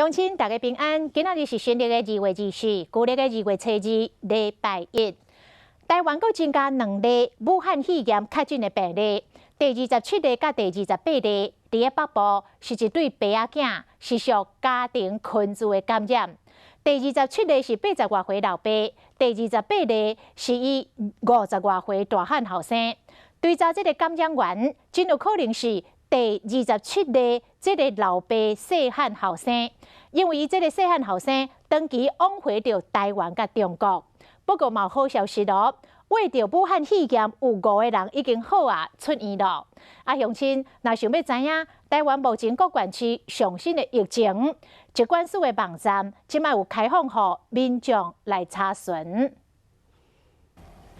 乡亲大家平安，今仔日是新历的2月24，旧历的2月初2，礼拜一。台湾阁增加2例武汉肺炎确诊的病例，第27例甲第28例，伫个北部是一对爸仔囝，是属家庭群聚的感染。第27例是80外岁老爸，第28例是伊50外岁大汉后生。对照这个感染源，真有可能是第27例这个老爸细汉后生，因为伊这个细汉后生长期往回到台湾甲中国。不过嘛有好消息咯，为着武汉肺炎有5个人已经好啊出院咯。乡亲若想要知影台湾目前各县市上新的疫情，疾管署的网站即卖有开放予民众来查询。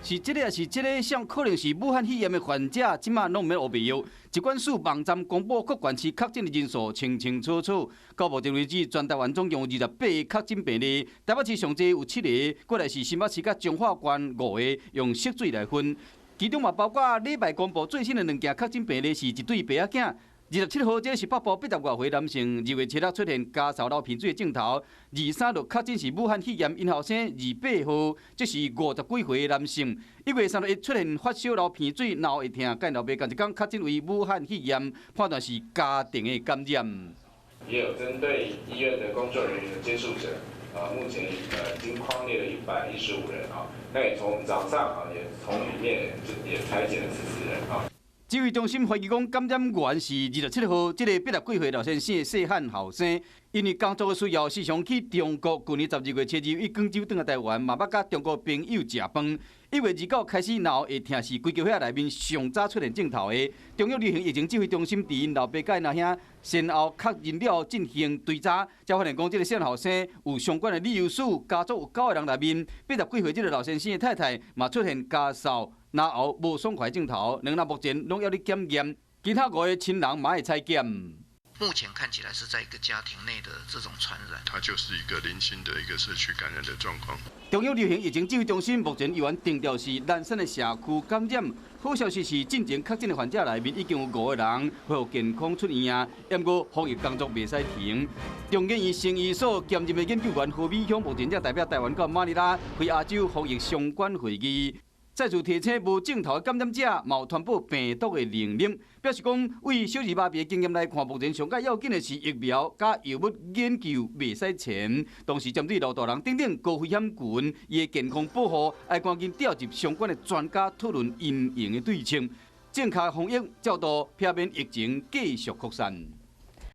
是这个，也是这个，上可能是武汉肺炎的患者，即马拢毋免黑白药。疾管署网站公布各县市确诊的人数清清楚楚。到目前为止，全台湾总共有28个确诊病例，台北市上济有7个，过来是新北市甲彰化县5个，用色水来分。其中嘛包括礼拜公布最新的2件确诊病例，是一对爸仔囝。27号，这是北部80外岁男性，2月7日出现家扫流鼻水的镜头，23日确诊是武汉肺炎因后生28号，这是50几岁的男性，1月3日出现发烧流鼻水、脑会痛，甲老爸近一天确诊为武汉肺炎，判断是家庭的感染。也有针对医院的工作人员的接触者，目前已经匡列了115人啊，那也从早上也从里面也裁减了14人啊。指挥中心怀疑讲，感染源是27号，这个80几岁老先生的细汉后生，因为工作的需要，时常去中国。去年12月7日，伊广州转来台湾，嘛捌甲中国朋友食饭。1月29开始脑会痛，是规条血内面上早出现镜头的。中央流行疫情指挥中心伫因老爸甲因阿兄先后确认了进行追查，才发现讲，这个细汉后生有相关的理由数，家族有9个人内面，80几岁这个老先生的太太嘛出现家扫。然后无爽快镜头，两人目前拢要你检验，其他5个亲人嘛会采检。目前看起来是在一个家庭内的这种传染，它就是一个零星的一个社区感染的状况。中央流行疫情指挥中心目前原定调是南山的社区感染。好消息是，进前确诊的患者内面已经有5个人恢复健康出院啊，不过防疫工作袂使停。中研院生医所兼任的研究员何美香目前正代表台湾到马尼拉开亚洲防疫相关会议。再次提醒无镜头的感染者冇传播病毒的能力，表示讲为小儿麻痹的经验来看，目前上界要紧的是疫苗加药物研究袂使前，同时针对老大人等高风险群，伊的健康保护要赶紧调集相关的专家讨论应用的对策，正确防疫，照到避免疫情继续扩散。